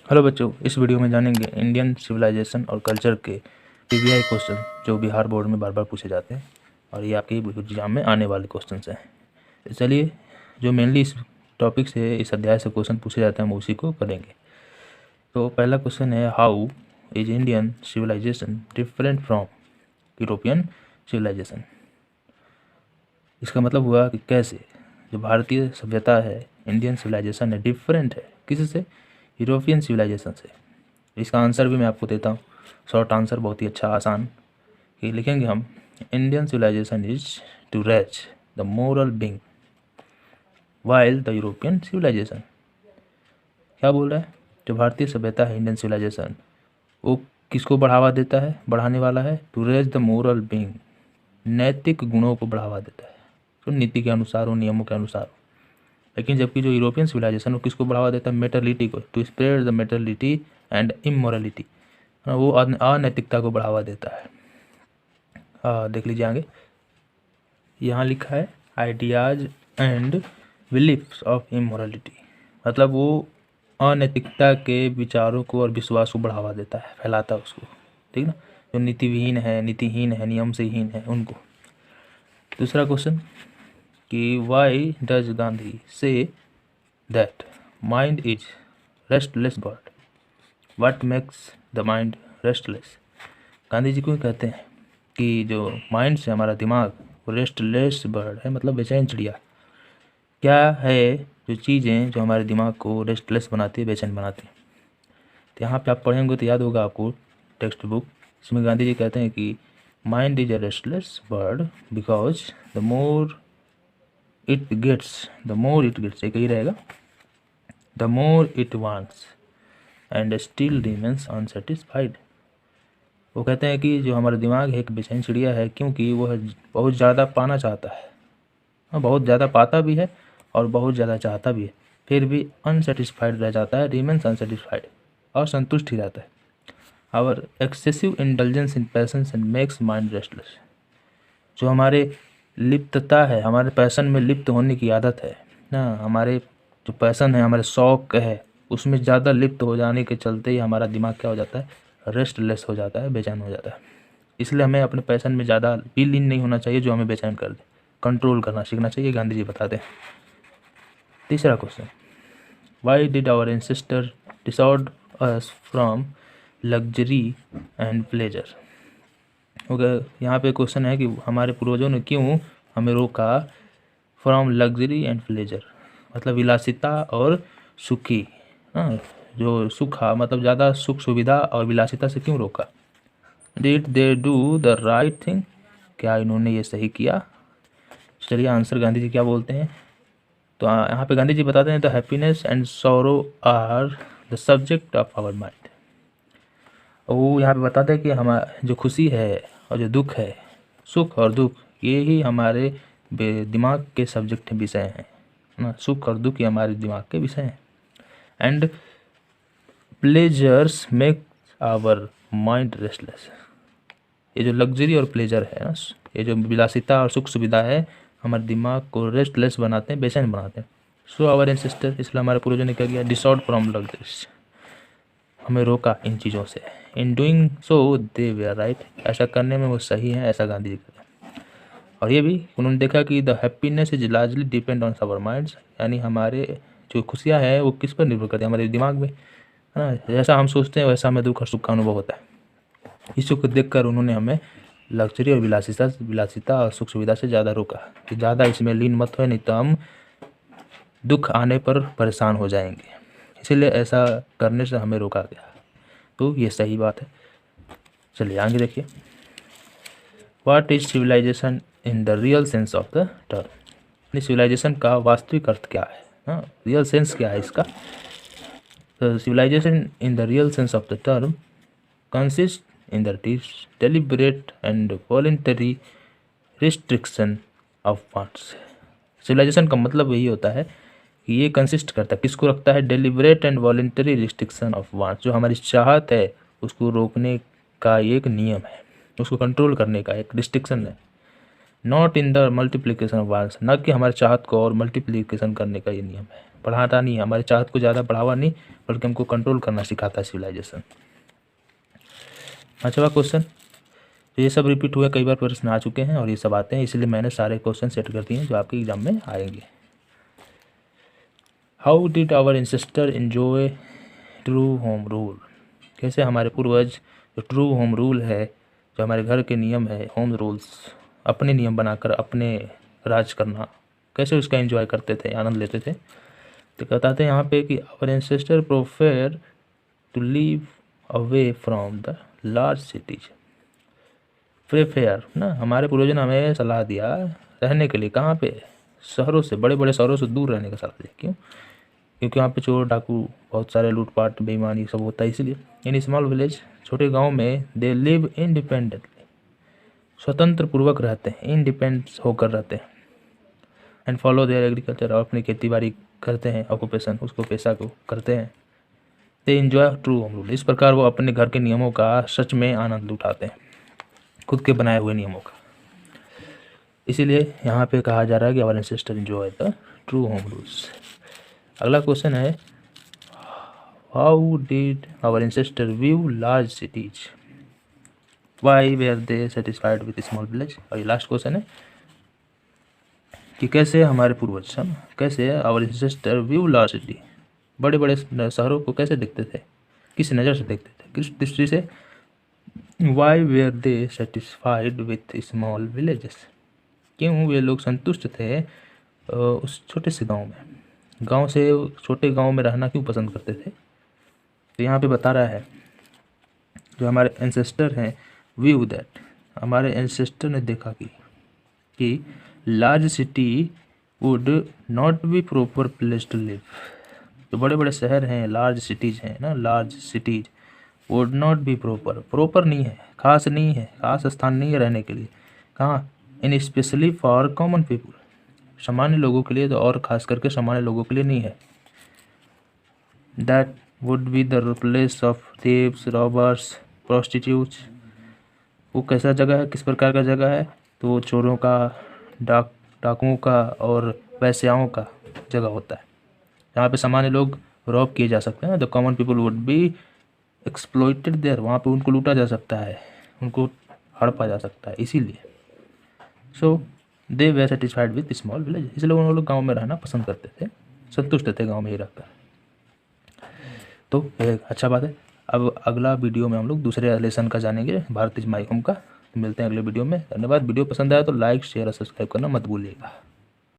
Hello बच्चों, इस video में जानेंगे इंडियन सिविलाइजेशन और कल्चर के पीवीआई क्वेश्चन जो बिहार बोर्ड में बार बार पूछे जाते हैं और ये आपके एग्जाम में आने वाले क्वेश्चन हैं। तो चलिए, जो मेनली इस टॉपिक से, इस अध्याय से क्वेश्चन पूछे जाते हैं हम उसी को करेंगे। तो पहला क्वेश्चन है, how is Indian civilisation different from European civilisation. इसका मतलब हुआ कि कैसे जो भारतीय सभ्यता है, इंडियन सिविलाइजेशन है, डिफरेंट है किससे, यूरोपियन सिविलाइजेशन से। इसका आंसर भी मैं आपको देता हूँ, शॉर्ट आंसर, बहुत ही अच्छा आसान कि लिखेंगे हम, Indian civilisation is to reach the moral being while the European civilisation. क्या बोल रहा है, जो भारतीय सभ्यता है, इंडियन सिविलाइजेशन, वो किसको बढ़ावा देता है, बढ़ाने वाला है, to reach the moral being, नैतिक गुणों को बढ़ावा देता है, तो नीति के अनुसार हो, नियमों के अनुसार हो। लेकिन जबकि जो यूरोपियन सिविलाइजेशन वो किसको बढ़ावा देता है, मेटरलिटी को, to spread the materiality and immorality, वो अनैतिकता को बढ़ावा देता है। देख लीजिए आगे, यहाँ लिखा है ideas and beliefs of immorality, मतलब वो अनैतिकता के विचारों को और विश्वास को बढ़ावा देता है, फैलाता है उसको, ठीक ना, जो नीतिविहीन है, नीतिहीन है, नियम से हीन है उनको। दूसरा क्वेश्चन कि Y does Gandhi say that mind is restless bird, what makes the mind restless. Gandhi ji क्यों कहते हैं कि जो माइंड से हमारा दिमाग वो रेस्टलेस बर्ड है, मतलब बेचैन चिड़िया। क्या है जो चीज़ें जो हमारे दिमाग को रेस्टलेस बनाती है, बेचैन बनाती हैं। तो यहाँ पे आप पढ़ेंगे तो याद होगा आपको टेक्स्ट बुक, इसमें गांधी जी कहते हैं कि mind is a restless bird because the more it gets, एक ही रहेगा, the more it wants and still remains unsatisfied. वो कहते हैं कि जो हमारा दिमाग है एक बेचैन चिड़िया है, क्योंकि वह बहुत ज़्यादा पाना चाहता है, बहुत ज़्यादा पाता भी है और बहुत ज़्यादा चाहता भी है, फिर भी अनसेटिस्फाइड रह जाता है, रिमेन्स अनसेटिस्फाइड, और संतुष्ट ही रहता है। Our excessive indulgence in passions and makes mind restless, जो हमारे लिप्तता है, हमारे पैशन में लिप्त होने की आदत है ना, हमारे जो पैशन है, हमारे शौक है, उसमें ज़्यादा लिप्त हो जाने के चलते ही हमारा दिमाग क्या हो जाता है, रेस्टलेस हो जाता है, बेचैन हो जाता है। इसलिए हमें अपने पैशन में ज़्यादा भी लीन नहीं होना चाहिए जो हमें बेचैन कर दे, कंट्रोल करना सीखना चाहिए, गांधी जी बताते हैं। तीसरा question, why did our ancestors disowned us from luxury and pleasure. Okay, यहाँ पे क्वेश्चन है कि हमारे पूर्वजों ने क्यों हमें रोका फ्रॉम लग्जरी एंड प्लेजर, मतलब विलासिता और सुखी, हाँ, जो सुखा मतलब ज़्यादा सुख सुविधा और विलासिता से क्यों रोका। Did they do the right thing, क्या इन्होंने ये सही किया। चलिए आंसर गांधी जी क्या बोलते हैं, तो यहाँ पे गांधी जी बताते हैं, the happiness and sorrow are the subject of our mind. वो यहाँ पे बताते हैं कि हमारा जो खुशी है और जो दुख है, सुख और दुख, ये ही हमारे दिमाग के सब्जेक्ट विषय हैं ना, सुख और दुख ये हमारे दिमाग के विषय हैं। And pleasures make our mind restless, ये जो लग्जरी और प्लेजर है ना, ये जो विलासिता और सुख सुविधा है, हमारे दिमाग को रेस्टलेस बनाते हैं, बेचैन बनाते हैं। सो आवर एंसेस्टर, इसलिए हमारे पूर्वजों ने क्या किया, डिसऑर्ड फ्रॉम लग्जरीज, हमें रोका इन चीज़ों से। In doing so they way right, ऐसा करने में वो सही है, ऐसा गांधी जी कहते हैं। और ये भी उन्होंने देखा कि the happiness is largely depend on our minds, यानी हमारे जो खुशियाँ हैं वो किस पर निर्भर करती है, हमारे दिमाग में, है ना, जैसा हम सोचते हैं वैसा हमें दुख और सुख का अनुभव होता है। इसी को देखकर उन्होंने हमें लग्जरी और विलासिता और सुख सुविधा से ज़्यादा रोका कि ज़्यादा इसमें लीन मत हो, नहीं तो हम दुख आने पर परेशान हो जाएंगे, इसीलिए ऐसा करने से हमें रोका गया। तो ये सही बात है। चलिए आगे देखिए, what is civilisation in the real sense of the term, civilisation का वास्तविक अर्थ क्या है, हाँ, रियल सेंस क्या है इसका। Civilisation in the real sense of the term consist in the deliberate and voluntary restriction of wants. Civilisation का मतलब यही होता है कि ये कंसिस्ट करता है, किसको रखता है, deliberate and voluntary restriction of wants, जो हमारी चाहत है उसको रोकने का एक नियम है, उसको कंट्रोल करने का एक रिस्ट्रिक्शन है। Not in the multiplication of wants, न कि हमारे चाहत को और मल्टीप्लिकेशन करने का ये नियम है। बढ़ाता नहीं है, हमारी चाहत को ज़्यादा बढ़ावा नहीं बल्कि हमको कंट्रोल करना सिखाता है सिविलाइजेशन। 5वां क्वेश्चन, तो ये सब रिपीट हुआ, कई बार प्रश्न आ चुके हैं और ये सब आते हैं, इसलिए मैंने सारे क्वेश्चन सेट कर दिए हैं जो आपके एग्जाम में आएंगे। How did our ancestor enjoy true home rule, कैसे हमारे पूर्वज जो ट्रू होम रूल है, जो हमारे घर के नियम है, होम रूल्स, अपने नियम बनाकर अपने राज करना, कैसे उसका एंजॉय करते थे, आनंद लेते थे। तो बताते हैं यहाँ पे कि our ancestor prefer to live away from the large cities. Prefer ना, हमारे पूर्वजों ने हमें सलाह दिया रहने के लिए कहाँ पे, शहरों से, बड़े बड़े शहरों से दूर रहने का सलाह दिया। क्यों? क्योंकि वहाँ पे चोर डाकू बहुत सारे, लूटपाट बेईमानी सब होता है, इसलिए। इन स्मॉल विलेज, छोटे गांव में, दे लिव इंडिपेंडेंटली, स्वतंत्र पूर्वक रहते हैं, इंडिपेंडेंस होकर रहते हैं। एंड फॉलो देयर एग्रीकल्चर, और अपनी खेती बाड़ी करते हैं, ऑक्यूपेशन, उसको पेशा को करते हैं। They enjoy true home rule, इस प्रकार वो अपने घर के नियमों का सच में आनंद उठाते हैं, खुद के बनाए हुए नियमों का। इसीलिए यहाँ पे कहा जा रहा है कि our ancestor enjoy the true home rules. अगला क्वेश्चन है, how did our ancestor view large cities, why were they satisfied with small village. और ये लास्ट क्वेश्चन है कि कैसे हमारे पूर्वज, हम कैसे our ancestor view large city, बड़े बड़े शहरों को कैसे देखते थे, किस नज़र से देखते थे, किस दृष्टि से। Why were they satisfied with small villages, क्यों वे लोग संतुष्ट थे उस छोटे से गांव में, गांव से छोटे गांव में रहना क्यों पसंद करते थे। तो यहाँ पे बता रहा है जो हमारे एंसेस्टर हैं, व्यू दैट, हमारे एंसेस्टर ने देखा कि large city would not be proper place to live, जो बड़े बड़े शहर हैं, लार्ज सिटीज़ हैं ना, large cities would not be proper नहीं है, खास नहीं है, खास स्थान नहीं है रहने के लिए। कहाँ? इन स्पेशली फॉर कॉमन पीपल, सामान्य लोगों के लिए, तो और खास करके सामान्य लोगों के लिए नहीं है। That would be the place of thieves, robbers, prostitutes, वो कैसा जगह है, किस प्रकार का जगह है, तो वो चोरों का, डाकुओं का और वैश्याओं का जगह होता है। यहाँ पे सामान्य लोग रॉब किए जा सकते हैं, the common people would be exploited there, वहाँ पे उनको लूटा जा सकता है, उनको हड़पा जा सकता है, इसीलिए। सो दे वे सेटिस्फाइड विथ स्मॉल विलेज, इसलिए उन लोग गाँव में रहना पसंद करते थे, संतुष्ट थे गाँव में ही रहकर। तो अच्छा बात है। अब अगला वीडियो में हम लोग दूसरे लेसन का जानेंगे, भारत इज माय होम का। मिलते हैं अगले वीडियो में। धन्यवाद। वीडियो पसंद आया तो लाइक, शेयर और सब्सक्राइब करना मत भूलिएगा।